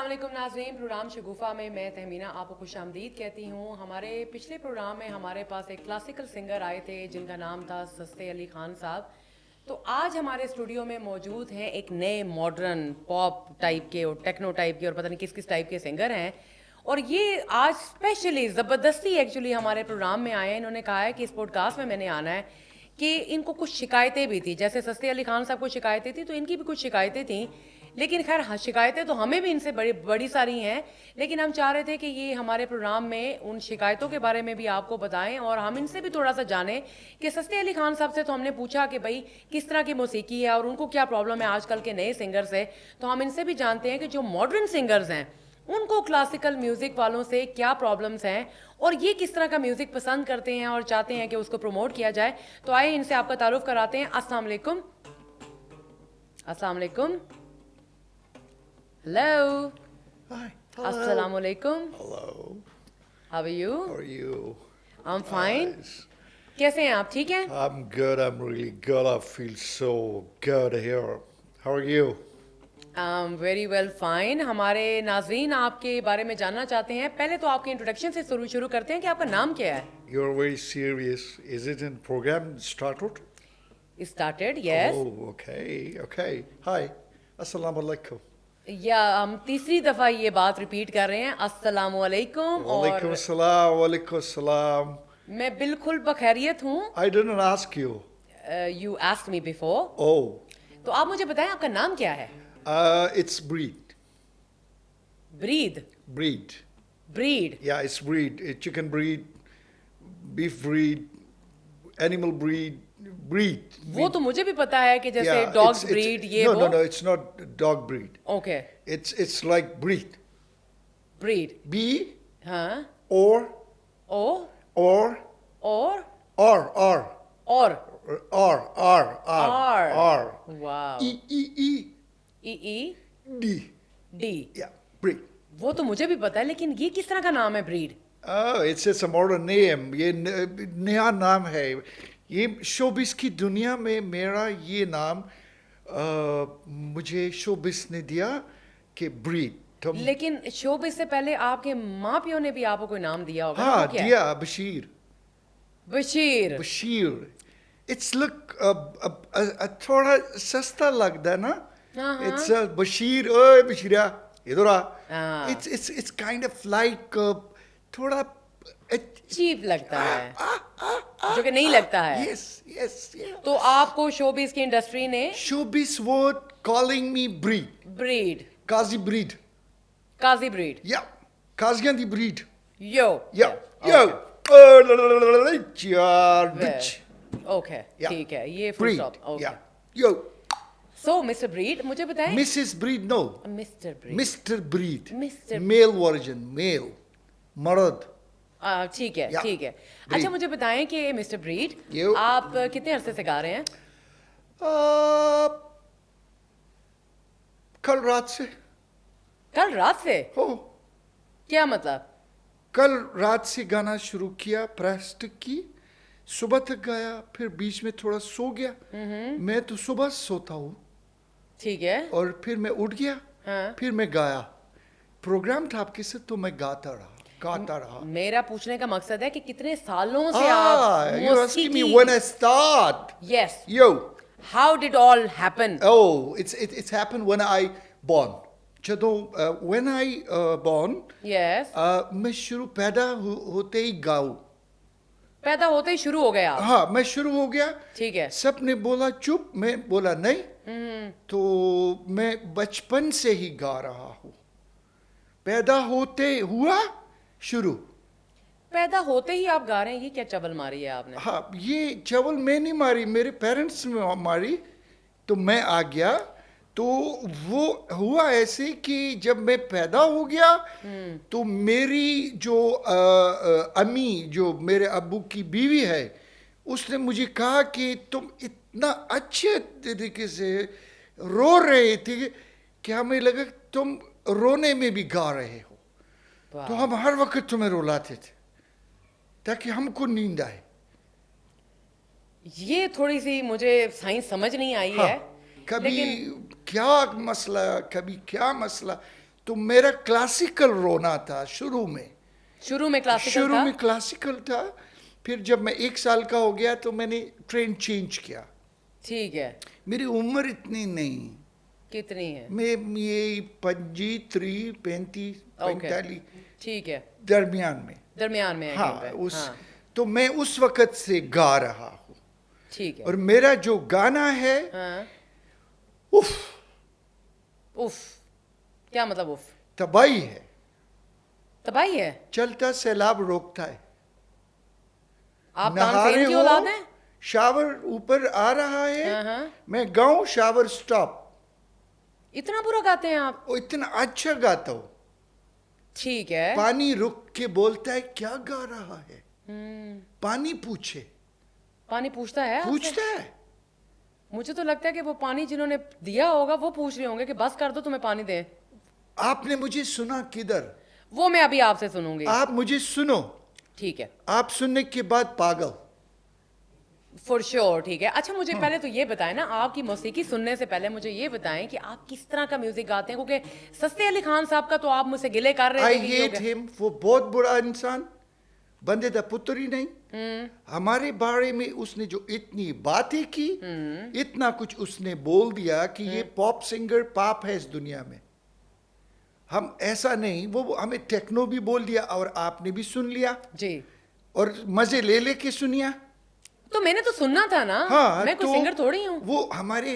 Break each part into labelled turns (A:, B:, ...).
A: अस्सलाम वालेकुम नाज़रीन, प्रोग्राम शगुफ़ा में मैं तहमीना आपको खुशामदीद कहती हूँ। हमारे पिछले प्रोग्राम में हमारे पास एक क्लासिकल सिंगर आए थे जिनका नाम था सस्ते अली खान साहब। तो आज हमारे स्टूडियो में मौजूद हैं एक नए मॉडर्न पॉप टाइप के और टेक्नो टाइप के और पता नहीं किस किस टाइप के सिंगर हैं। और ये आज स्पेशली ज़बरदस्ती एक्चुअली हमारे प्रोग्राम में आए हैं। इन्होंने कहा है कि इस पॉडकास्ट में मैंने आना है कि इनको कुछ शिकायतें भी थी, जैसे सस्ते अली खान साहब को शिकायतें थी तो इनकी भी कुछ शिकायतें थी। लेकिन खैर हाँ, शिकायतें तो हमें भी इनसे बड़ी बड़ी सारी हैं, लेकिन हम चाह रहे थे कि ये हमारे प्रोग्राम में उन शिकायतों के बारे में भी आपको बताएं और हम इनसे भी थोड़ा सा जानें कि सस्ते अली खान साहब से तो हमने पूछा कि भाई किस तरह की मौसीकी है और उनको क्या प्रॉब्लम है आजकल के नए सिंगर से। तो हम इनसे भी जानते हैं कि जो मॉडर्न सिंगर्स हैं उनको क्लासिकल म्यूज़िक वालों से क्या प्रॉब्लम्स हैं और ये किस तरह का म्यूज़िक पसंद करते हैं और चाहते हैं कि उसको प्रमोट किया जाए। तो आइए इनसे आपका तारुफ कराते हैं। अस्सलाम वालेकुम। अस्सलाम वालेकुम। हेलो।
B: Hi.
A: अस्सलाम
B: Hello.
A: वालेकुम।
B: Hello.
A: How are you?
B: How are you?
A: I am fine.
B: Nice.
A: कैसे हैं आप? ठीक हैं?
B: I'm good. I'm really good. I feel so good here. How are you?
A: I am very well fine. हमारे नाजरीन आपके बारे में जानना चाहते हैं। पहले तो आपके इंट्रोडक्शन से शुरू करते हैं कि आपका नाम क्या है?
B: You're very serious. Is it in program started?
A: Started yes.
B: Oh, okay. Okay. Hi. Assalamu alaikum.
A: या हम तीसरी दफ़ा ये बात रिपीट कर रहे हैं, अस्सलामु अलैकुम।
B: Walaikum
A: और
B: assalam. Walaikum assalam.
A: मैं बिल्कुल बखैरियत हूँ।
B: I didn't ask you.
A: You asked me before.
B: Oh.
A: तो आप मुझे बताएं आपका नाम क्या है?
B: It's breed.
A: Breathe.
B: Breed.
A: Breed.
B: Yeah, it's breed. Chicken breed, beef breed, animal breed, breed.
A: वो तो मुझे भी पता है कि जैसे
B: Yeah,
A: डॉग
B: it's-
A: ब्रीड ये
B: no,
A: वो।
B: no, no, it's not dog breed.
A: Okay.
B: It's like breed.
A: Breed.
B: B
A: हाँ।
B: or
A: ओ
B: or
A: और
B: R R
A: और
B: R R R
A: R.
B: R
A: wow.
B: E E E
A: ई ई
B: D.
A: D.
B: Yeah, breed.
A: वो तो मुझे भी पता है, लेकिन ये किस तरह का नाम है breed?
B: Oh, it's a modern name. ये नया नाम है. ये शोबिस की दुनिया में मेरा ये नाम मुझे शोबिस ने दिया कि ब्रीड.
A: लेकिन शोबिस से पहले आपके माँ पियो ने भी आपको कोई नाम दिया होगा।
B: हाँ
A: वो क्या है?
B: दिया बशीर.
A: बशीर।
B: बशीर. It's look थोड़ा सस्ता लगता है ना.
A: हाँ,
B: It's बशीर. ओए बशीरा इधर आ.
A: हाँ।
B: It's kind of like थोड़ा
A: चीप लगता है, जो कि नहीं लगता है।
B: Yes, yes, yeah.
A: तो आपको शोबिस की इंडस्ट्री ने
B: Showbiz word calling me breed.
A: Breed,
B: Kazi breed.
A: Kazi Breed.
B: Yeah. Kazian the breed.
A: Yo
B: Yeah.
A: Okay.
B: Yo. Yaar, bitch.
A: Okay
B: Yeah.
A: ठीक है, ये full
B: Breed.
A: Stop. Okay.
B: Yeah. Yo.
A: So mister Breed मुझे बताएं।
B: Mrs. Breed, no.
A: Mister Breed.
B: Mr. Breed.
A: Mr.
B: Male version, male. Marad.
A: ठीक है
B: Yeah.
A: ठीक है।
B: Breed.
A: अच्छा मुझे बताएं कि मिस्टर ब्रीड
B: You.
A: आप कितने अरसे से गा रहे हैं?
B: कल रात से.
A: कल रात से?
B: हो.
A: क्या मतलब?
B: कल रात से गाना शुरू किया, प्रैक्टिस की, सुबह तक गाया, फिर बीच में थोड़ा सो गया. मैं तो सुबह सोता हूँ
A: ठीक है।
B: और फिर मैं उठ गया.
A: हाँ।
B: फिर मैं गाया. प्रोग्राम था आपके साथ तो मैं गाता रहा.
A: मेरा पूछने का मकसद है कि कितने सालों से आप
B: You're asking me when I start.
A: Yes,
B: Yo,
A: how did all happen?
B: oh, it's happened when I born. ਜਦੋਂ when I born,
A: यस,
B: मैं शुरू पैदा होते ही गाऊं.
A: पैदा होते ही शुरू हो गया आप?
B: हाँ, मैं शुरू हो गया.
A: ठीक है।
B: सब ने बोला चुप, मैं बोला नहीं. तो मैं बचपन से ही गा रहा हूँ. पैदा होते हुआ शुरू.
A: पैदा होते ही आप गा रहे हैं, ये क्या चवल मारी है आपने?
B: हाँ, ये चवल मैं नहीं मारी, मेरे पेरेंट्स ने मारी. तो मैं आ गया. तो वो हुआ ऐसे कि जब मैं पैदा हो गया तो मेरी जो अम्मी, जो मेरे अब्बू की बीवी है, उसने मुझे कहा कि तुम इतना अच्छे तरीके से रो रहे थे कि हमें लगा तुम रोने में भी गा रहे हो. तो हम हर वक्त तुम्हें रुलाते थे ताकि हमको नींद आए.
A: ये थोड़ी सी मुझे साइंस समझ नहीं आई
B: हाँ,
A: है।
B: कभी
A: लेकिन
B: क्या मसला, कभी क्या मसला. तो मेरा क्लासिकल रोना था शुरू में।
A: शुरू में क्लासिकल
B: शुरू
A: था?
B: में क्लासिकल था, फिर जब मैं 1 साल का हो गया तो मैंने ट्रेन चेंज किया।
A: ठीक है।
B: मेरी उम्र इतनी नहीं,
A: कितनी है?
B: मैं ये 35, 35,
A: ओके।
B: 45
A: ठीक है,
B: दरमियान में।
A: दरमियान में है
B: हाँ,
A: कहीं पे।
B: उस
A: हाँ,
B: तो मैं उस वक़्त से गा रहा हूँ।
A: ठीक है।
B: और मेरा जो गाना है,
A: हाँ,
B: उफ,
A: उफ, क्या मतलब उफ?
B: तबाही है।
A: तबाही है?
B: चलता सैलाब रोकता है।
A: आप
B: नहा
A: तानसेन
B: रहे
A: की
B: हो,
A: औलाद हैं?
B: शावर ऊपर आ रहा है,
A: हाँ, हाँ।
B: मैं गाऊं शावर स्टॉप।
A: इतना बुरा गाते हैं आप?
B: वो इतना अच्छा गाता हूँ।
A: ठीक है।
B: पानी रुक के बोलता है क्या गा रहा है।
A: हम्म,
B: पानी पूछे,
A: पानी पूछता है आपसे?
B: पूछता है।
A: मुझे तो लगता है कि वो पानी जिन्होंने दिया होगा वो पूछ रहे होंगे कि बस कर दो, तुम्हें पानी दें।
B: आपने मुझे सुना किधर?
A: वो मैं अभी आपसे सुनूंगी।
B: आप मुझे सुनो,
A: ठीक है,
B: आप सुनने के बाद पागल।
A: For sure. ठीक है। अच्छा, मुझे पहले तो ये बताएं ना, आपकी मौसीकी सुनने से पहले मुझे ये बताएं कि आप किस तरह का म्यूजिक गाते हैं, क्योंकि सस्ते अली खान साहब का तो आप मुझसे गिले कर रहे
B: आई
A: थे कि
B: हेट हिम, वो बहुत बुरा इंसान, बंदे दा पुत्र ही नहीं। हमारे बारे में उसने जो इतनी बातें की, इतना कुछ उसने बोल दिया कि ये पॉप सिंगर पाप है इस दुनिया में। हम ऐसा नहीं, वो हमें टेक्नो भी बोल दिया और आपने भी सुन लिया
A: जी।
B: और मजे ले लेके सुनिया।
A: तो मैंने तो सुनना था ना।
B: हाँ,
A: मैं कोई
B: तो
A: सिंगर थोड़ी हूँ।
B: वो हमारे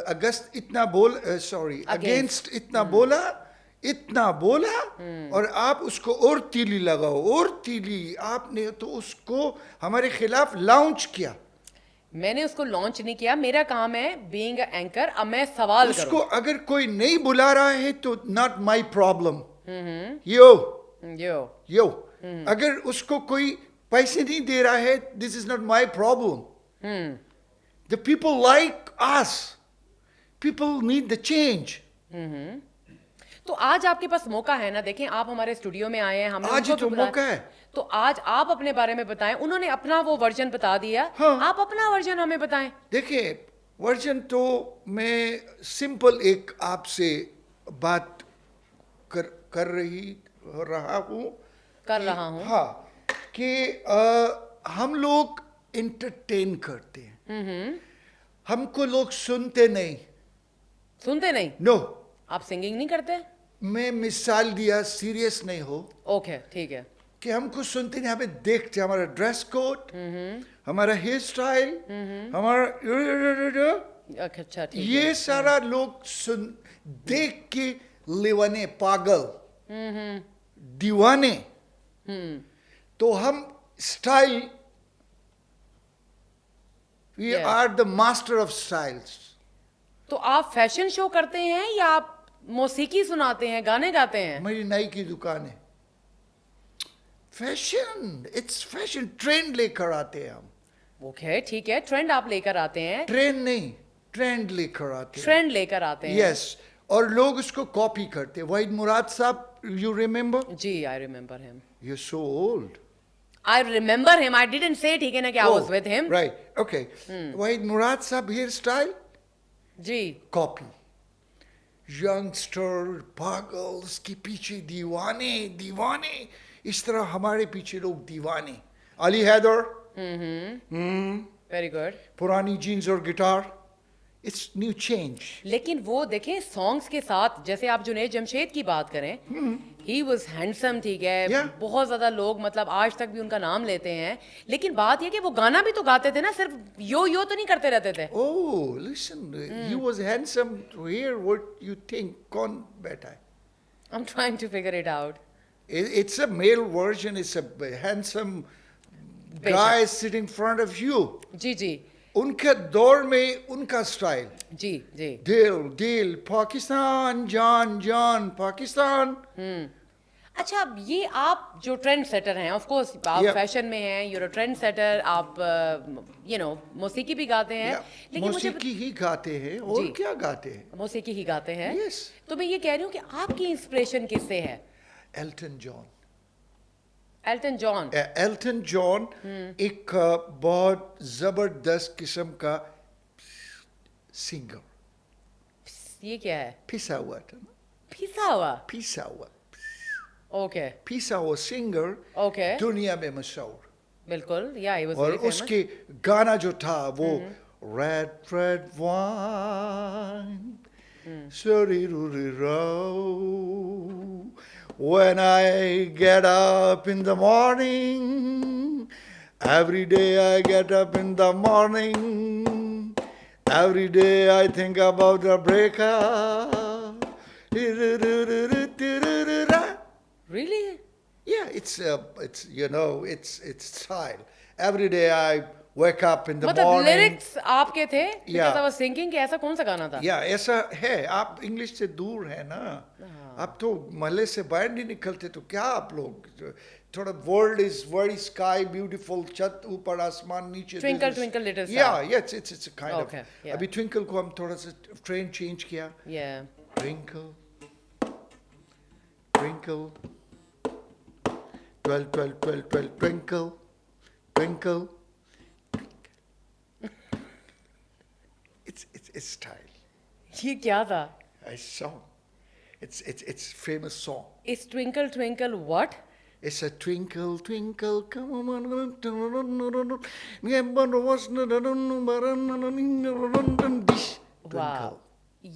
B: अगस्त इतना बोल सॉरी
A: Against.
B: अगेंस्ट इतना बोला और आप उसको और तीली लगाओ और तीली, आपने तो उसको हमारे खिलाफ लॉन्च किया।
A: मैंने उसको लॉन्च नहीं किया, मेरा काम है बीइंग एंकर। अब मैं सवाल
B: उसको
A: करूं।
B: अगर कोई नहीं बुला रहा है तो नॉट माय प्रॉब्लम। यो
A: यो।
B: यो अगर उसको कोई पैसे नहीं दे रहा है, this is not my problem. The people like us, people need the change.
A: तो आज आपके पास मौका है ना, देखें आप हमारे स्टूडियो में आए हैं, हमने
B: आज ही
A: उनको
B: तो
A: भी बुलाया।
B: मौका है।
A: तो आज आप अपने बारे में बताएं। उन्होंने अपना वो वर्जन बता दिया।
B: हाँ।
A: आप अपना वर्जन हमें बताएं।
B: देखिए, वर्जन तो मैं सिंपल एक आपसे बात कर रहा हूँ।
A: कर रहा हूँ।
B: हाँ, कि हम लोग इंटरटेन करते हैं, हमको लोग सुनते नहीं।
A: सुनते नहीं?
B: नो,
A: आप सिंगिंग नहीं करते?
B: मैं मिसाल दिया, सीरियस नहीं हो,
A: ओके, ठीक है।
B: कि हमको सुनते नहीं, हमें देखते, हमारा ड्रेस कोड, हमारा हेयर स्टाइल, हमारा
A: अच्छा, ठीक है।
B: ये सारा लोग सुन देख के लेवाने, पागल, दीवाने। तो हम style, we
A: Yes.
B: Are the master of styles.
A: तो आप फैशन शो करते हैं या आप मौसीकी सुनाते हैं, गाने गाते हैं?
B: मेरी नाई की दुकान है। फैशन, इट्स फैशन, ट्रेंड लेकर आते हैं हम।
A: ओके, ठीक है। ट्रेंड आप लेकर आते हैं?
B: ट्रेंड नहीं, ट्रेंड लेकर आते हैं।
A: ट्रेंड लेकर आते हैं।
B: यस, और लोग उसको कॉपी करते हैं। वहीद मुराद साहब, यू रिमेम्बर?
A: जी, I remember him.
B: You so old.
A: I remember him. I didn't say ठीक है ना कि I was with him.
B: Right, okay. Waheed Murad साहब हेयर स्टाइल
A: जी।
B: कॉपी। यंगस्टर पागल, उसके पीछे दीवाने दीवाने, इस तरह हमारे पीछे लोग दीवाने। Ali Haider,
A: very good.
B: पुरानी जीन्स और गिटार, इट्स न्यू चेंज।
A: लेकिन वो देखें सॉन्ग्स के साथ, जैसे आप जुनैद जमशेद की बात करें, ही वॉज हैंडसम, ठीक है।
B: Yeah.
A: बहुत ज्यादा लोग मतलब आज तक भी उनका नाम लेते हैं। लेकिन बात यह कि वो गाना भी तो गाते थे ना, सिर्फ यो यो तो नहीं करते रहते थे।
B: Oh, listen, he was handsome. To hear what you think, कौन बैठा है?
A: I'm trying to figure it out.
B: It's a male version. It's a handsome guy sitting in front of you.
A: जी जी
B: उनके दौर में उनका स्टाइल,
A: जी जी।
B: दिल दिल पाकिस्तान, जान जान पाकिस्तान।
A: अच्छा, अब ये आप जो ट्रेंड सेटर हैं, ऑफ कोर्स आप
B: Yeah.
A: फैशन में हैं, यूर ट्रेंड सेटर, आप मौसीकी भी गाते हैं। लेकिन मुझे
B: मौसीकी ही गाते हैं और
A: जी।
B: क्या गाते हैं?
A: मौसीकी ही गाते हैं।
B: Yes.
A: तो मैं ये कह रही हूँ कि आपकी इंस्पिरेशन किससे है?
B: Elton John.
A: Elton John.
B: Elton John एक बहुत जबरदस्त किस्म का सिंगर,
A: ये क्या है?
B: पिसा हुआ था ना।
A: पिसा हुआ।
B: पिसा हुआ,
A: ओके
B: पिसा हुआ सिंगर
A: ओके
B: दुनिया में मशहूर।
A: बिल्कुल या ही वाज
B: और
A: वेरी फेमस।
B: उसके गाना जो था वो red red wine sorry when I get up in the morning, every day I get up in the morning, every day I think about the breakup.
A: Really?
B: Yeah, it's you know, it's style. Every day I wake up in the
A: मतलब
B: morning.
A: Lyrics आपके थे because
B: Yeah.
A: I was thinking कि ऐसा कौन सा गाना था?
B: या ऐसा है, आप इंग्लिश से दूर है ना, आप तो महल्ले से बाहर नहीं निकलते, तो क्या आप लोग थोड़ा world is very sky beautiful, छत ऊपर आसमान नीचे,
A: Twinkle, twinkle, little
B: या
A: star.
B: Yes it's kind of.
A: Okay, yeah.
B: अभी ट्विंकल को हम थोड़ा सा ट्रेन चेंज किया,
A: या
B: twinkle twinkle 12 12 12 12 twinkle twinkle, it's style,
A: ये क्या था?
B: a song, it's famous song.
A: इस twinkle twinkle what?
B: It's a twinkle, twinkle, come on, dish.
A: Wow,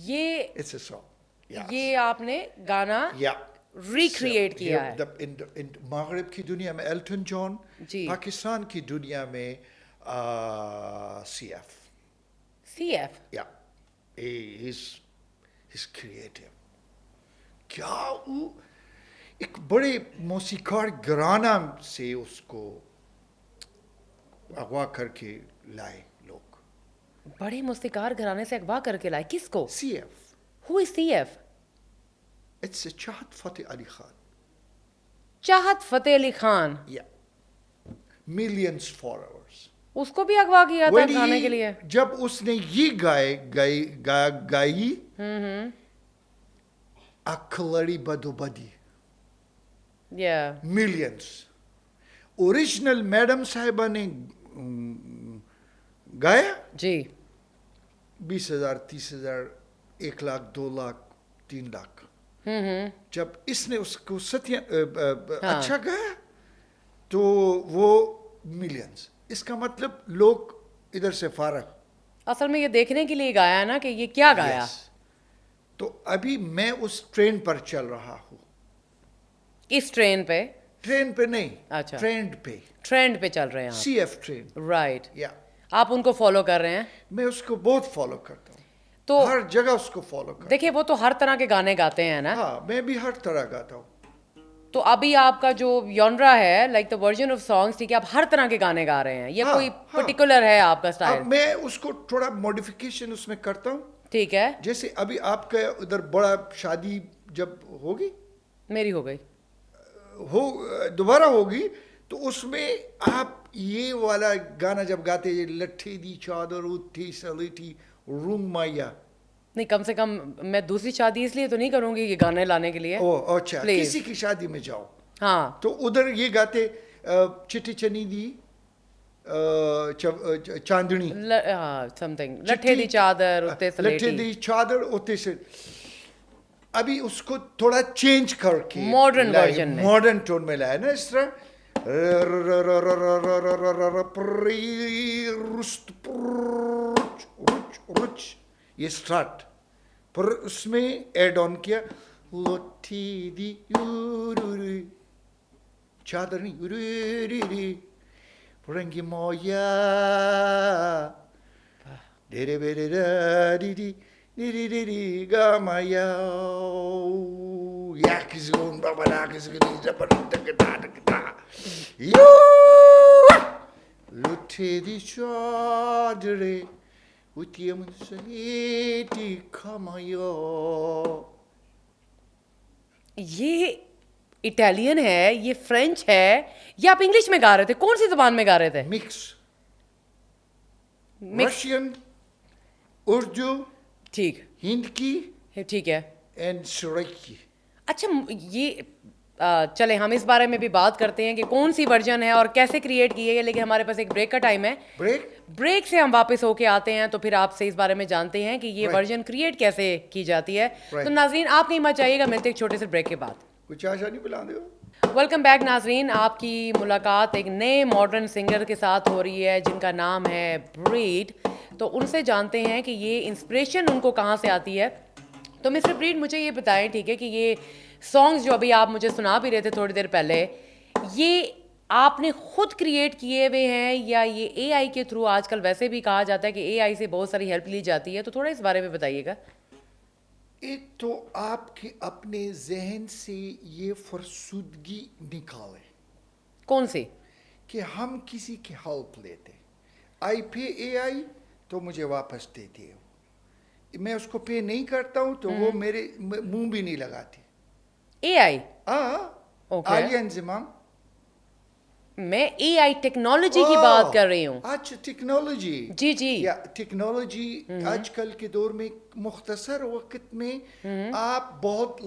A: ये
B: It's a song. Yeah.
A: ये आपने गाना
B: Yeah.
A: रिक्रिएट किया है।
B: In मगरिब की दुनिया में एल्टन जॉन,
A: जी।
B: पाकिस्तान की दुनिया में CF.
A: CF
B: Yeah. He's creative. क्या वो एक बड़े मौसीकार घराना से उसको अगवा करके लाए लोग।
A: बड़े मुस्तिकार घराने से अगवा करके लाए किसको?
B: CF.
A: Who is CF?
B: It's a चाहत फतेह अली खान.
A: चाहत Fateh Ali Khan.
B: Yeah. Millions followers.
A: उसको भी अगवा किया था
B: When
A: गाने
B: he-
A: के लिए।
B: जब उसने ये गाई अखलड़ी बदोबदी,
A: या
B: मिलियंस। ओरिजिनल मैडम साहिबा ने गाया
A: जी
B: 20,000 30,000 1 लाख 2 लाख 3 लाख। जब इसने उसको अच्छा गाया तो वो मिलियंस। इसका मतलब लोग इधर से फारग।
A: असल में ये देखने के लिए गाया ना कि ये क्या गाया।
B: Yes. तो अभी मैं उस ट्रेन पर चल रहा हूँ।
A: इस ट्रेन पे?
B: ट्रेन पे नहीं,
A: अच्छा।
B: ट्रेंड पे,
A: ट्रेंड पे चल रहे हैं आप।
B: CF train.
A: राइट।
B: या
A: आप उनको फॉलो कर रहे हैं?
B: मैं उसको बहुत फॉलो करता हूँ,
A: तो
B: हर जगह उसको फॉलो करता
A: देखिए वो तो हर तरह के गाने गाते हैं ना।
B: हूँ। हाँ, मैं भी हर तरह गाता हूँ।
A: तो अभी आपका जो यॉनरा है like the version of songs, ठीक है, आप हर तरह के गाने गा रहे हैं या
B: हाँ,
A: कोई
B: हाँ।
A: पर्टिकुलर है आपका
B: अब
A: स्टाइल?
B: मैं उसको थोड़ा मॉडिफिकेशन उसमें करता हूँ।
A: ठीक है।
B: जैसे अभी आपका उधर बड़ा शादी जब होगी,
A: मेरी हो गई।
B: दोबारा होगी, तो उसमें आप ये वाला गाना जब गाते हैं, लट्ठी दी चादर उठी सलेटी रूम माया।
A: नहीं, कम से कम मैं दूसरी शादी इसलिए तो नहीं करूंगी ये गाने लाने के लिए।
B: ओ अच्छा,
A: Please.
B: किसी की शादी में जाओ
A: हाँ
B: तो उधर ये गाते चिट्ठी चनी दी चांदनी,
A: समथिंग लट्ठे दी चादर उत्ते
B: लट्ठी
A: सलेटी।
B: दी चादर उते से। अभी उसको थोड़ा चेंज करके
A: Modern version में।
B: मॉडर्न टोन में लाया ना, इस तरह ये स्टार्ट पर उसमें एड ऑन किया लट्ठी दी चादर नहीं रंगी मोया डेरे बेरे D gamaya yakizun babana kizgini jabarita yo lutte di chodre utiam saliti kamayo।
A: ये इटालियन है, ये फ्रेंच है, या आप इंग्लिश में गा रहे थे? कौन सी जबान में गा रहे थे?
B: मिक्स
A: Mix-
B: रशियन, उर्दू,
A: ठीक
B: हिंदी
A: है, ठीक है।
B: एंड सराइकी।
A: अच्छा, ये चले हम इस बारे में भी बात करते हैं कि कौन सी वर्जन है और कैसे क्रिएट की है, लेकिन हमारे पास एक ब्रेक का टाइम है। ब्रेक से हम वापस होके आते हैं तो फिर आपसे इस बारे में जानते हैं कि ये वर्जन क्रिएट कैसे की जाती है। तो नाजरीन आप कहीं मत जाइएगा, मिलते हैं एक छोटे से ब्रेक के बाद।
B: कुछ आशा नहीं बुला दो।
A: वेलकम बैक नाजरीन, आपकी मुलाकात एक नए मॉडर्न सिंगर के साथ हो रही है जिनका नाम है ब्रीड। तो उनसे जानते हैं कि ये इंस्पिरेशन उनको कहाँ से आती है। तो मिस्टर ब्रीड मुझे ये बताएं, ठीक है, कि ये सॉन्ग्स जो अभी आप मुझे सुना भी रहे थे थोड़ी देर पहले, ये आपने खुद क्रिएट किए हुए हैं या ये एआई के थ्रू? आजकल वैसे भी कहा जाता है कि एआई से बहुत सारी हेल्प ली जाती है, तो थोड़ा इस बारे में बताइएगा।
B: एक तो आपके अपने जहन से ये फरसुदगी निकाले।
A: कौन सी? कि
B: हम किसी की हेल्प लेते, आई पे एआई तो मुझे वापस देती है, मैं उसको पे नहीं करता हूँ तो वो मेरे मुंह भी नहीं लगाती।
A: एआई?
B: ओके। आलिया इंजमाम।
A: मैं एआई टेक्नोलॉजी की बात कर रही हूँ।
B: अच्छा, टेक्नोलॉजी।
A: जी जी।
B: या टेक्नोलॉजी आजकल के दौर में मुख्तसर वक्त में आप बहुत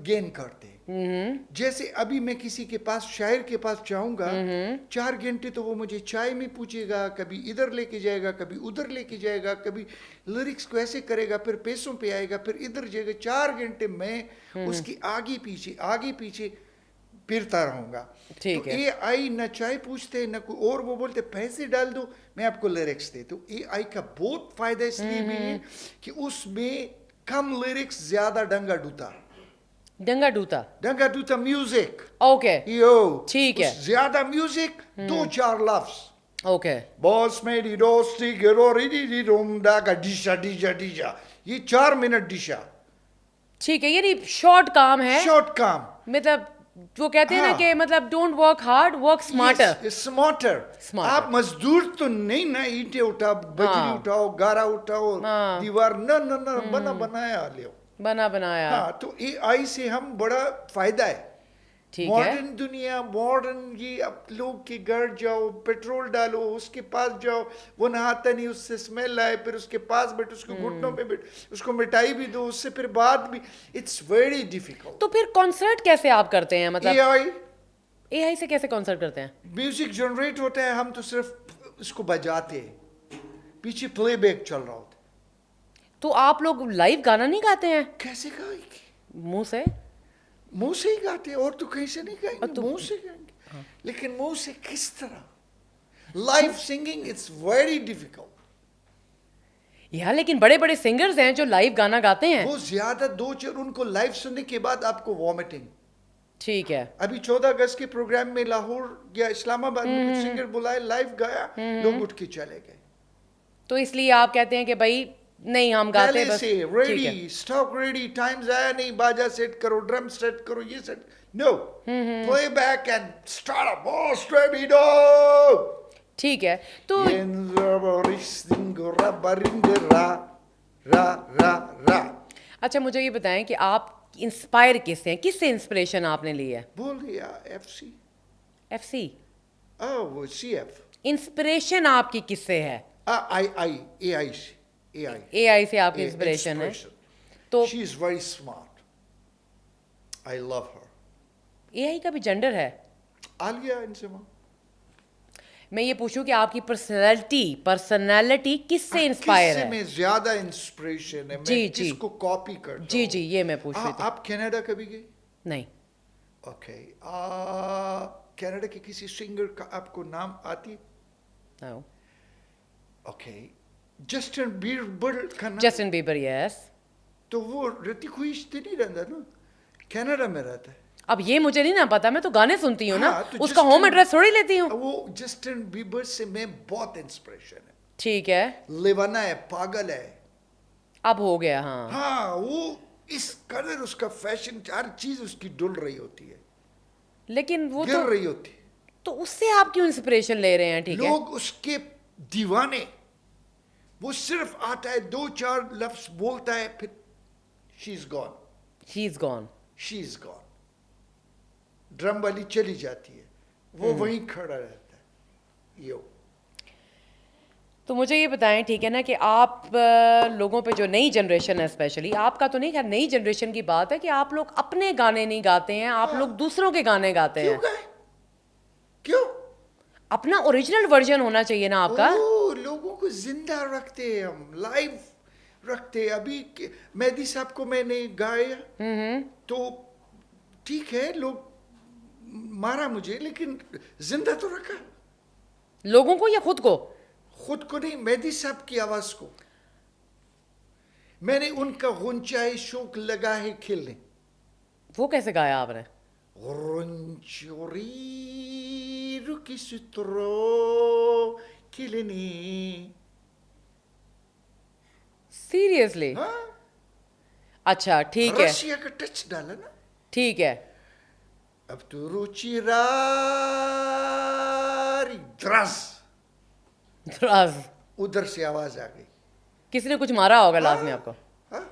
B: गेन करते हैं। जैसे अभी मैं किसी के पास, शायर के पास जाऊंगा, 4 घंटे तो वो मुझे चाय में पूछेगा, कभी इधर लेके जाएगा, कभी उधर लेके जाएगा, कभी लिरिक्स को ऐसे करेगा, फिर पैसों पे आएगा, फिर इधर जाएगा। 4 घंटे मैं उसकी आगे पीछे फिरता रहूंगा। तो ए आई न चाय पूछते न कोई और, वो बोलते पैसे डाल दो मैं आपको लिरिक्स दे। तो ए आई का बहुत फायदा इसलिए भी है कि उसमें कम लिरिक्स, ज्यादा डंगा डूता म्यूजिक।
A: ओके,
B: यो
A: ठीक है।
B: ज्यादा म्यूजिक, 2-4 लफ्ज।
A: ओके।
B: बॉस मेरी दोस्ती गिरोरी रोमडा का डिशा डिशा डिशा, ये 4 मिनट डिशा।
A: ठीक है, यानी शॉर्ट काम है।
B: शॉर्ट काम
A: मतलब वो कहते हैं ना कि मतलब don't work hard, work smarter.
B: Smarter. आप मजदूर तो नहीं ना, ईंटें उठाओ, बजरी उठाओ, गारा उठाओ, दीवार न बनाया ले
A: बनाया।
B: हाँ, तो एआई से हम बड़ा फायदा है। मॉडर्न दुनिया, मॉडर्न ये, अब लोग के घर जाओ, पेट्रोल डालो, उसके पास जाओ, वो नहाता नहीं, उससे स्मेल आए, फिर उसके पास बैठ, उसको घुटनों पे बैठ, उसको मिठाई भी दो, उससे फिर बात भी, इट्स वेरी डिफिकल्ट।
A: तो फिर कॉन्सर्ट कैसे आप करते हैं? मतलब एआई से कैसे कॉन्सर्ट करते हैं?
B: म्यूजिक जनरेट होता है, हम तो सिर्फ इसको बजाते हैं, पीछे प्लेबैक चल रहा होता है।
A: तो आप लोग लाइव गाना नहीं गाते हैं?
B: कैसे गाएंगे?
A: मुंह से
B: ही गाते हैं, और तो कहीं से नहीं गाएंगे, मुंह से गाएंगे। लेकिन मुंह से किस तरह? Live singing it's very difficult.
A: यार लेकिन बड़े बड़े सिंगर्स हैं जो लाइव गाना गाते हैं।
B: वो ज्यादा 2-4 उनको लाइव सुनने के बाद आपको वॉमिटिंग।
A: ठीक है।
B: अभी 14 अगस्त के प्रोग्राम में लाहौर या इस्लामाबाद में कुछ सिंगर बुलाए, लाइव गाया, लोग उठ के चले गए।
A: तो इसलिए आप कहते हैं कि भाई नहीं, हम गाते बस
B: रेडी, स्टॉक रेडी, टाइम्स आया नहीं, बाजा सेट करो, ड्रम सेट करो, ये set, no, play back and start up, बॉस ट्रेबिडो।
A: ठीक है। तो अच्छा मुझे ये बताएं कि आप इंस्पायर किससे हैं, किससे इंस्पिरेशन आपने ली है?
B: बोल दिया एफसी।
A: एफसी?
B: वो सीएफ।
A: इंस्पिरेशन आपकी किससे है?
B: एआई से।
A: एआई से आपकी इंस्पिरेशन है? तो
B: she is very smart, I love her.
A: AI का भी जेंडर है?
B: आलिया इंजमाम।
A: मैं ये पूछूं कि आपकी पर्सनालिटी किससे इंस्पायर है?
B: किससे में ज्यादा इंस्पिरेशन है, मैं किसको कॉपी करता हूं?
A: जी ये मैं पूछ रही थी।
B: आप कनाडा कभी गए?
A: नहीं।
B: ओके, कनाडा के किसी सिंगर का आपको नाम आती?
A: नो।
B: ओके, जस्टिन बीबर का नाम?
A: Justin Bieber, yes.
B: तो वो ऋतिक हुईश नहीं रहता ना, कनाडा में रहता है।
A: अब ये मुझे नहीं ना पता, मैं तो गाने सुनती हूँ ना, तो उसका होम एड्रेस थोड़ी लेती हूँ।
B: वो जस्टिन बीबर से मैं बहुत इंस्पिरेशन है।
A: ठीक है।
B: लेवाना है, पागल है,
A: अब हो गया।
B: हाँ, वो इस कदर उसका फैशन, हर चीज उसकी डुल रही होती है,
A: लेकिन वो
B: गिर रही होती है।
A: तो उससे आप क्यों इंस्पिरेशन ले रहे हैं? ठीक है,
B: लोग उसके दीवाने, वो सिर्फ आता है, 2-4 लफ्ज बोलता है, फिर शी इज गॉन, ड्रम वाली चली जाती है, वो वहीं खड़ा रहता है। यो
A: तो मुझे ये बताएं, ठीक है ना, कि आप लोगों पे जो नई जनरेशन है, स्पेशली आपका तो नहीं, खैर नई जनरेशन की बात है कि आप लोग अपने गाने नहीं गाते हैं, आप लोग दूसरों के गाने गाते
B: क्यों
A: हैं।
B: गाए? क्यों?
A: अपना ओरिजिनल वर्जन होना चाहिए ना आपका।
B: ओ, लोगों को जिंदा रखते हैं, हम लाइव रखते हैं। अभी मेहदी साहब को मैंने गाया तो ठीक है, लोग मारा मुझे, लेकिन जिंदा तो रखा।
A: लोगों को या खुद को?
B: खुद को नहीं, मेहदी साहब की आवाज को। मैंने उनका गुंचाए शौक लगा है खेलने।
A: वो कैसे गाया आपने?
B: Ronchori ruki sutro kilini.
A: Seriously?
B: हाँ,
A: अच्छा ठीक है,
B: रशिया का टच डाला ना।
A: ठीक है।
B: अब तो रुचि रारी द्रस,
A: द्रास।
B: उधर से आवाज आ गई।
A: किसी ने कुछ मारा होगा लाजमी
B: हाँ,
A: आपको।
B: हाँ,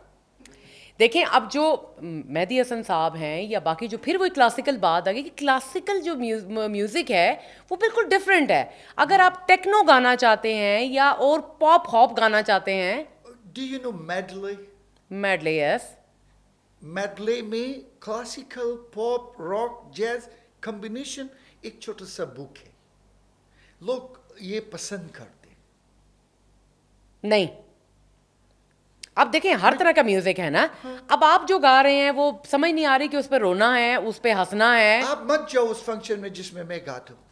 A: देखें, अब जो मेहदी हसन साहब हैं या बाकी जो, फिर वही क्लासिकल बात आ गई कि क्लासिकल जो म्यूज़िक है वो बिल्कुल डिफरेंट है। अगर आप टेक्नो गाना चाहते हैं या और पॉप हॉप गाना चाहते हैं।
B: Do you know medley?
A: Medley, yes.
B: Medley में classical, pop, rock, jazz combination एक छोटा सा बुक है। लोग ये पसंद करते हैं।
A: नहीं, अब देखें, हर तरह का म्यूजिक है ना। अब आप जो गा रहे हैं वो समझ नहीं आ रही कि उस पर रोना है, उस पर हंसना है।
B: आप मत जाओ उस फंक्शन में जिसमें मैं गाता हूँ।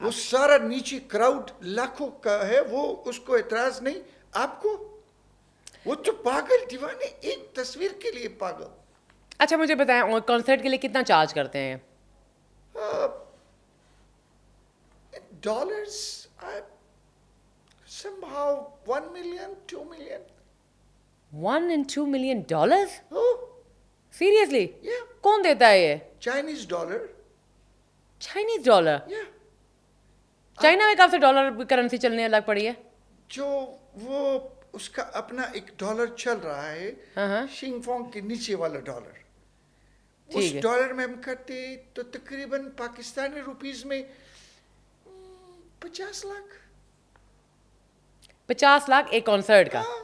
B: वो सारा नीचे क्राउड लाखों का है, वो उसको एतराज नहीं। आपको वो तो पागल दीवाने, एक तस्वीर के लिए पागल।
A: अच्छा मुझे बताएं, और कॉन्सर्ट के लिए कितना चार्ज करते हैं?
B: Dollars, somehow 1 million, 2 million.
A: $1 and $2 million?
B: Oh,
A: seriously?
B: yeah.
A: कौन देता है ये?
B: Chinese dollar.
A: Chinese dollar?
B: Yeah.
A: China में कब से डॉलर करेंसी चलने लग पड़ी है?
B: जो वो उसका अपना एक डॉलर चल रहा
A: हाँ।
B: है, शिंगफोंग के नीचे वाला डॉलर। उस
A: ठीक है।
B: डॉलर में हम करते तो तकरीबन पाकिस्तानी रुपीस में 50 लाख।
A: 50 लाख एक कॉन्सर्ट का?
B: हाँ,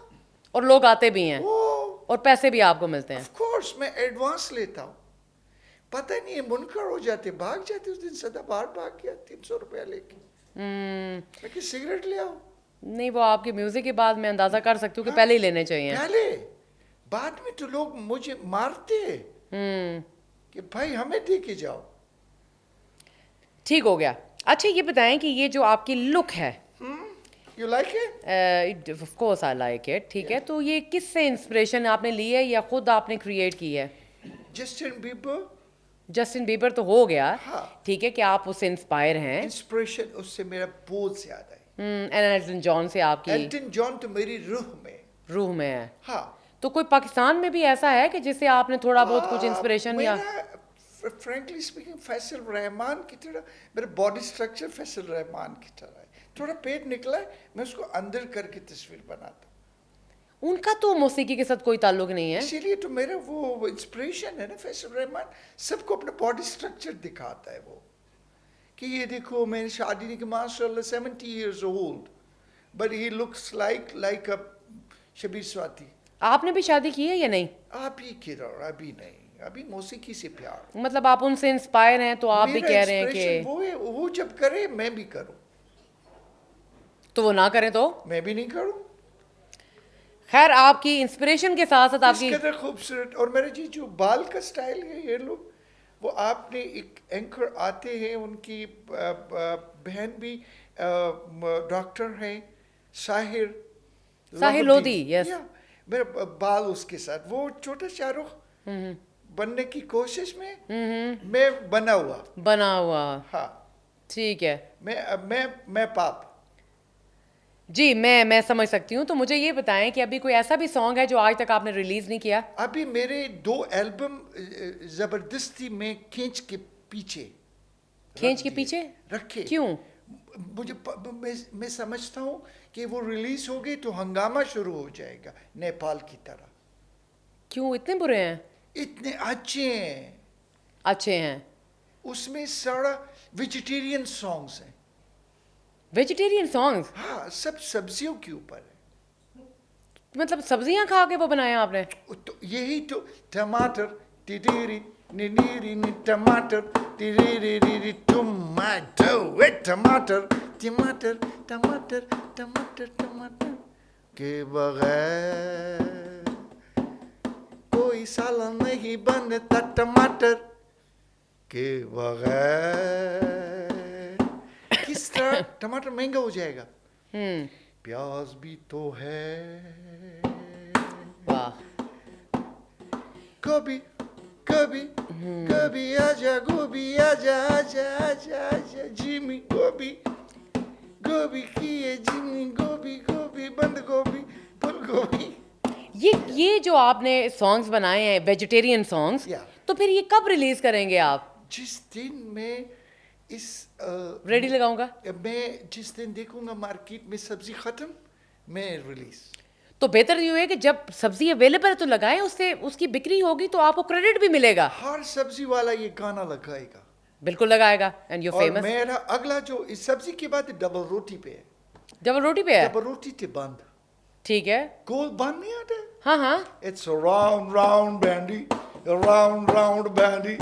A: और लोग आते भी हैं
B: वो
A: और पैसे भी आपको मिलते हैं?
B: ऑफ कोर्स मैं एडवांस लेता हूँ। पता नहीं है, मुनकर हो जाते, भाग जाते। उस दिन सदाबहार भाग गया 300 रुपया लेके। मैं कि सिगरेट ले आओ।
A: नहीं, वो आपकी म्यूजिक के बाद मैं अंदाजा कर सकती हूँ कि पहले ही लेने चाहिए।
B: पहले, बाद में तो लोग मुझे मारते कि भाई हमें दे के जाओ।
A: ठीक हो गया। अच्छा ये बताएं कि ये जो आपकी लुक है,
B: you like it?
A: Of course I like it, ठीक है, तो ये किससे इंस्पिरेशन आपने ली है या खुद आपने क्रिएट की है?
B: Justin Bieber.
A: जस्टिन बीबर तो हो गया,
B: हाँ।
A: ठीक है, कि आप उससे इंस्पायर हैं।
B: इंस्पिरेशन उससे मेरा बहुत ज्यादा है।
A: एल्टन जॉन से आपकी
B: एल्टन जॉन तो मेरी रूह में।
A: रूह में है।
B: हाँ।
A: तो कोई पाकिस्तान में भी ऐसा है कि जिससे आपने थोड़ा बहुत कुछ इंस्पिरेशन या?
B: फ्रैंकली स्पीकिंग फैसल रहमान की तरह मेरा बॉडी स्ट्रक्चर फैसल रहमान की तरह है। थोड़ा पेट निकला है, मैं उसको अंदर करके तस्वीर बनाता हूँ।
A: उनका तो मौसीकी के साथ कोई ताल्लुक नहीं है।
B: इसीलिए तो मेरा वो इंस्पिरेशन है ना, फैसल रहमान सबको अपना बॉडी स्ट्रक्चर दिखाता है। वो कि ये देखो, मैंने शादी नहीं की, माशाल्लाह 70 years old, but he looks like a Shabir Swati.
A: आपने भी शादी की है या नहीं?
B: अभी किधर, अभी नहीं, अभी मौसीकी से प्यार।
A: मतलब आप उनसे इंस्पायर हैं तो आप भी
B: मेरा
A: कह रहे हैं
B: inspiration
A: कि
B: वो है, वो जब करे मैं भी करूं।
A: तो वो ना करें तो?
B: मैं भी नहीं करूं।
A: खैर, आपकी इंस्पिरेशन के साथ साथ
B: इस
A: आपकी
B: कदर खूबसूरत। और मेरे जी जो बाल का स्टाइल है, ये लोग, वो आपने एक एंकर आते हैं, उनकी बहन भी डॉक्टर हैं, साहिर
A: लोधी, yes।
B: मेरा बाल उसके साथ, वो छोटा शाहरुख बनने की कोशिश में मैं बना हुआ। हाँ,
A: ठीक है
B: मैं पाप।
A: जी, मैं समझ सकती हूँ। तो मुझे ये बताएं कि अभी कोई ऐसा भी सॉन्ग है जो आज तक आपने रिलीज नहीं किया?
B: अभी मेरे 2 एल्बम जबरदस्ती में खींच के पीछे रखे।
A: क्यों?
B: मैं समझता हूँ कि वो रिलीज हो गई तो हंगामा शुरू हो जाएगा नेपाल की तरह।
A: क्यों, इतने बुरे हैं?
B: इतने अच्छे हैं।
A: अच्छे हैं?
B: उसमें सारा वेजिटेरियन सॉन्ग्स हैं।
A: वेजिटेरियन सॉन्ग्स,
B: हाँ, सब सब्जियों के ऊपर है।
A: मतलब सब्जियां खा के वो बनाया आपने?
B: तो यही तो टमाटर टिटीरी निनीरी नि टमाटर टिरीरी टमाटो वे टमाटर टमाटर टमाटर टमाटर टमाटर के बगैर कोई सालन नहीं बनता, टमाटर के बगैर किस तरह टमाटर महंगा हो जाएगा। प्याज भी तो है,
A: वाह।
B: गोभी गोभी गोभी आजा, गोभी आजा आजा आजा आजा, जिमी गोभी गोभी की है जिमी, गोभी गोभी बंद गोभी फूल गोभी।
A: ये जो आपने सॉन्ग्स बनाए हैं वेजिटेरियन सॉन्ग्स,
B: Yeah.
A: तो फिर ये कब रिलीज करेंगे आप?
B: जिस दिन मैं इस
A: रेडी लगाऊंगा।
B: मैं जिस दिन देखूंगा मार्केट में सब्जी खत्म, मैं रिलीज।
A: तो बेहतर ये है कि जब सब्जी अवेलेबल है तो लगाएं, उससे उसकी बिक्री होगी तो आपको क्रेडिट भी मिलेगा।
B: हर सब्जी वाला ये गाना लगाएगा
A: बिल्कुल लगाएगा। एंड यू
B: और
A: फेमस।
B: मेरा अगला जो इस सब्जी के बाद डबल रोटी पे है।
A: डबल रोटी पे है?
B: डबल रोटी थे बंद,
A: ठीक है।
B: गोल बंद नहीं आता।
A: हाँ हाँ,
B: It's a round round bandy, a round round bandy.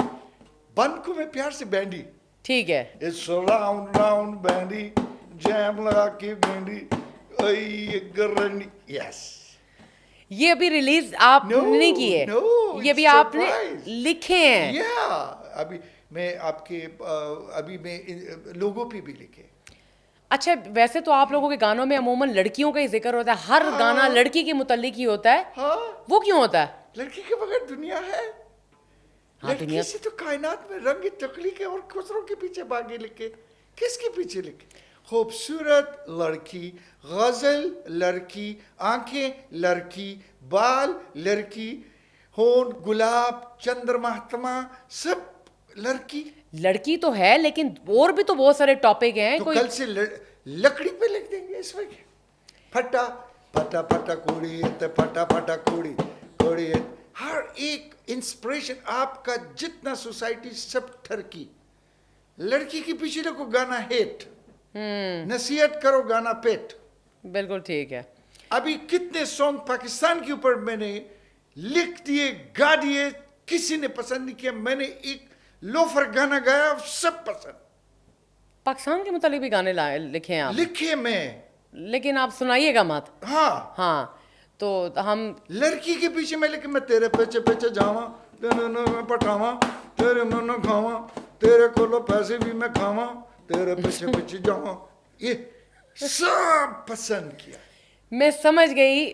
B: बंद को मैं प्यार से बैंडी।
A: ठीक है।
B: It's a round round bandy, jam लगा के बैंडी, ये गरनी। Yes.
A: ये अभी रिलीज आप
B: No,
A: नहीं किए?
B: no,
A: ये भी
B: it's
A: आपने
B: surprise.
A: लिखे हैं?
B: Yeah. अभी मैं आपके अभी मैं लोगों पे भी लिखे।
A: अच्छा, वैसे तो आप लोगों के गानों में अमूमन लड़कियों का ही जिक्र होता है, हर गाना लड़की के मुताल्लिक ही होता है।
B: हाँ,
A: वो क्यों होता है?
B: लड़की के बगैर दुनिया है।
A: हाँ,
B: लड़की
A: दुनिया-
B: से तो कायनात में रंगी टकली के और खुसरों के पीछे भागे लिखे। किसके पीछे लिखे? खूबसूरत लड़की, गजल लड़की, आंखें लड़की, बाल लड़की, होंठ गुलाब, चंद्रमात्मा, सब लड़की।
A: लड़की तो है, लेकिन और भी तो बहुत सारे टॉपिक हैं।
B: तो
A: कोई
B: कल से लकड़ी पे लिख देंगे इसमें क्या? फटा फटा फटा कोड़ी है, फटा फटा कोड़ी कोड़ी है। हर एक इंस्पिरेशन आपका जितना सोसाइटी सब ठरकी। लड़की के पीछे देखो गाना हेट, नसीहत करो गाना पेट।
A: बिल्कुल ठीक है।
B: अभी कितने सॉन्ग पाकिस्तान के ऊपर मैंने लिख दिए, गा दिए, किसी ने पसंद नहीं किया। मैंने एक लोफर गाना गाया, सब पसंद।
A: पाकिस्तान के मुतालिक भी गाने लिखे हैं आप,
B: लिखे मैं,
A: लेकिन आप सुनाइएगा मत।
B: हाँ।
A: हाँ, तो हम
B: लड़की के पीछे मैं लेके मैं तेरे पीछे पीछे जावा, तेरे न पटावा, तेरे मन खावा, तेरे कोलो पैसे भी मैं खावा, तेरे पीछे पीछे जावा, ये सब पसंद किया।
A: मैं समझ गई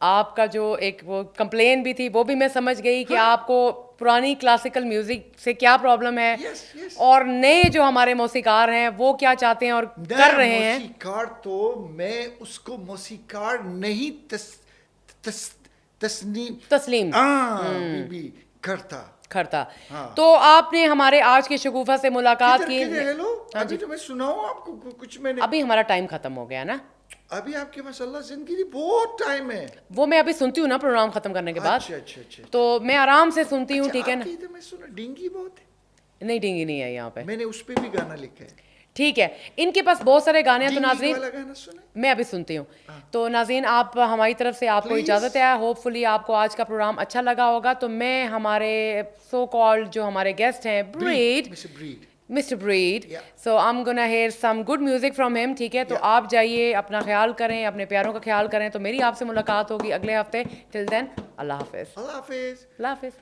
A: आपका जो एक वो कंप्लेन भी थी, वो भी मैं समझ गई कि आपको पुरानी क्लासिकल म्यूजिक से क्या प्रॉब्लम है।
B: Yes, yes.
A: और नए जो हमारे मौसीकार हैं वो क्या चाहते हैं और कर रहे हैं।
B: मौसीकार तो मैं उसको मौसीकार नहीं
A: तस्लीम
B: बीबी करता। हाँ।
A: तो आपने हमारे आज के शगुफा से मुलाकात की।
B: हेलो,
A: हाँ
B: अभी
A: जी।
B: तो मैं सुनाऊं आपको कुछ। मैंने
A: अभी हमारा टाइम खत्म हो गया ना,
B: अभी आपके माशाल्लाह जिंदगी बहुत टाइम है।
A: वो मैं अभी सुनती हूँ ना प्रोग्राम खत्म करने के बाद।
B: अच्छा।
A: तो मैं आराम से सुनती हूँ, ठीक है ना।
B: आपके इधर मैं सुना डिंगी बहुत है।
A: नहीं, डिंगी नहीं है यहाँ पे।
B: मैंने उस पे भी गाना लिखा है।
A: ठीक है, इनके पास बहुत सारे गाने हैं। तो
B: डिंगी
A: नाज़रीन,
B: वाला गाना सुना?
A: मैं अभी सुनती हूँ। तो नाज़रीन, आप हमारी तरफ से आपको
B: Please.
A: इजाज़त है। होपफुली आपको आज का प्रोग्राम अच्छा लगा होगा। तो मैं हमारे सो कॉल्ड जो हमारे गेस्ट हैं, Breed, mister Breed,
B: Yeah.
A: So I am gonna hear some good music from him, ठीक है। तो
B: Yeah.
A: आप जाइए, अपना ख्याल करें, अपने प्यारों का ख्याल करें। तो मेरी आपसे मुलाकात होगी अगले हफ्ते। टिल देन, अल्लाह हाफिज़।
B: अल्लाह हाफिज।
A: अल्लाह हाफिज़।